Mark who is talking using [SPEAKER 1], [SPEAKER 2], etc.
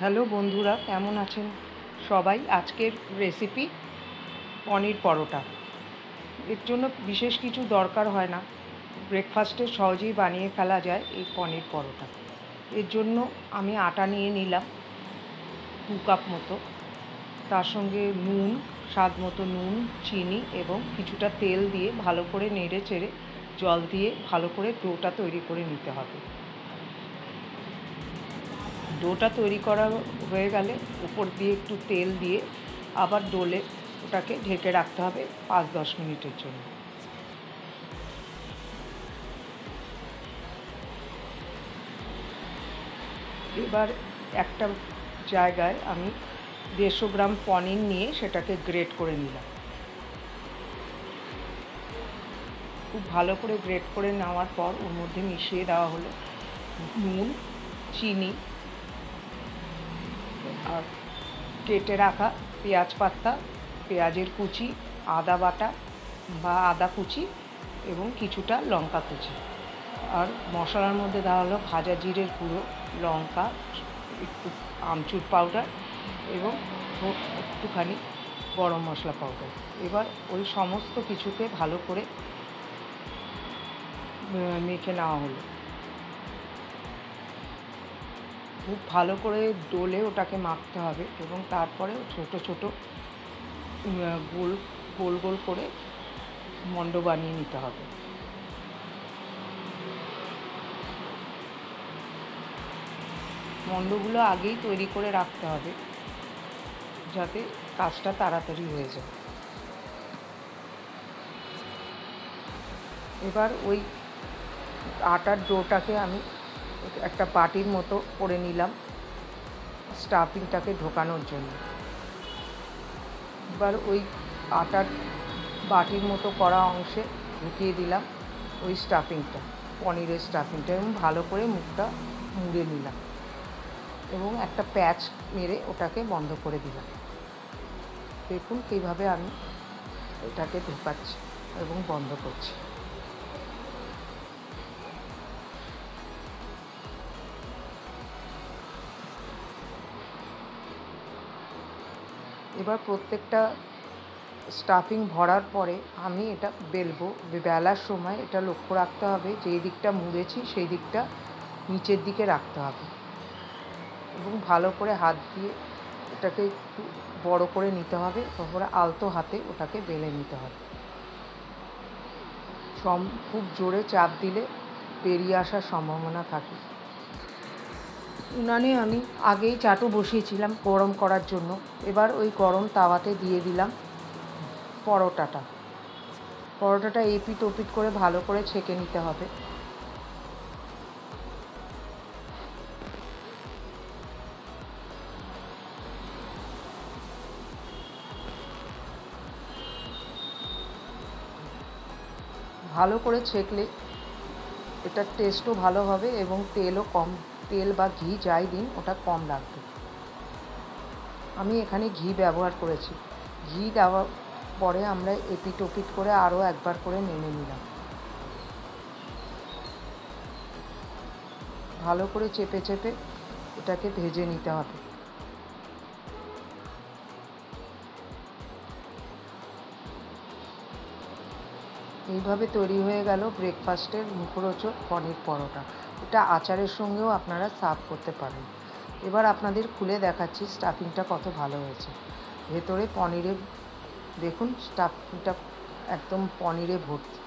[SPEAKER 1] Hello বন্ধুরা, কেমন আছেন সবাই? আজকের রেসিপি পনির পরোটা। এর জন্য বিশেষ কিছু দরকার হয় না, ব্রেকফাস্টে সহজেই বানিয়ে ফেলা যায় এই পনির পরোটা। এর জন্য আমি আটা নিয়ে নিলাম 2 কাপ মতো, তার সঙ্গে নুন, স্বাদ মতো নুন, চিনি এবং কিছুটা তেল দিয়ে ভালো করে নেড়ে চেড়ে জল দিয়ে ভালো করে ডোটা তৈরি করে নিতে হবে। ডোটা তৈরি করা হয়ে গেলে উপর দিয়ে একটু তেল দিয়ে আবার ডোলে ওটাকে ঢেকে রাখতে হবে 5-10 মিনিটের জন্য। এবার একটা জায়গায় আমি 150 গ্রাম পনির নিয়ে সেটাকে গ্রেট করে নিলাম। খুব ভালো করে গ্রেট করে নেওয়ার পর ওর মধ্যে মিশিয়ে দেওয়া হলো নুন, চিনি আর কেটে রাখা পেঁয়াজ পাতা, পেঁয়াজের কুচি, আদা বাটা বা আদা কুচি এবং কিছুটা লঙ্কা কুচি। আর মশলার মধ্যে দেওয়া হলো ভাজা জিরের গুঁড়ো, লঙ্কা, একটু আমচুর পাউডার এবং একটুখানি গরম মশলা পাউডার। এবার ওই সমস্ত কিছুকে ভালো করে মেখে নেওয়া হলো। খুব ভালো করে ডোলে ওটাকে মাখতে হবে এবং তারপরে ছোট ছোট গোল গোল গোল করে মণ্ড বানিয়ে নিতে হবে। মণ্ডগুলো আগেই তৈরি করে রাখতে হবে যাতে কাজটা তাড়াতাড়ি হয়ে যায়। এবার ওই আটার ডোটাকে আমি একটা বাটির মতো করে নিলাম স্টাফিংটাকে ঢোকানোর জন্য। এবার ওই আটার বাটির মতো করা অংশে ঢুকিয়ে দিলাম ওই স্টাফিংটা, পনিরের স্টাফিংটা, এবং ভালো করে মুখটা মুড়ে নিলাম এবং একটা প্যাচ মেরে ওটাকে বন্ধ করে দিলাম। দেখুন কীভাবে আমি এটাকে ঢোকাচ্ছি এবং বন্ধ করছি। এবার প্রত্যেকটা স্টাফিং ভরার পরে আমি এটা বেলবো। বেলার সময় এটা লক্ষ্য রাখতে হবে যেই দিকটা মুড়েছি সেই দিকটা নিচের দিকে রাখতে হবে এবং ভালো করে হাত দিয়ে এটাকে একটু বড় করে নিতে হবে। তারপরে আলতো হাতে ওটাকে বেলে নিতে হবে। খুব জোরে চাপ দিলে বেরিয়ে আসার সম্ভাবনা থাকে। উনানে আমি আগেই চাটু বসিয়েছিলাম গরম করার জন্য। এবার ওই গরম তাওয়াতে দিয়ে দিলাম পরোটাটা এপিট ওপিট করে ভালো করে ছেঁকে নিতে হবে। ভালো করে ছেঁকলে এটার টেস্টও ভালো হবে এবং তেল বা ঘি যাই দিন ওটা কম লাগবে। আমি এখানে ঘি ব্যবহার করেছি। ঘি দেওয়ার পরে আমরা এপিট ওপিট করে আরও একবার করে নেড়ে নিলাম। ভালো করে চেপে চেপে এটাকে ভেজে নিতে হবে। এইভাবে তৈরি হয়ে গেল ব্রেকফাস্টের মুখরোচক পনির পরোটা। এটা আচারের সঙ্গেও আপনারা সার্ভ করতে পারেন। এবার আপনাদের খুলে দেখাচ্ছি স্টাফিংটা কত ভালো হয়েছে। ভেতরে পনিরে দেখুন স্টাফিংটা একদম পনিরে ভর্তি।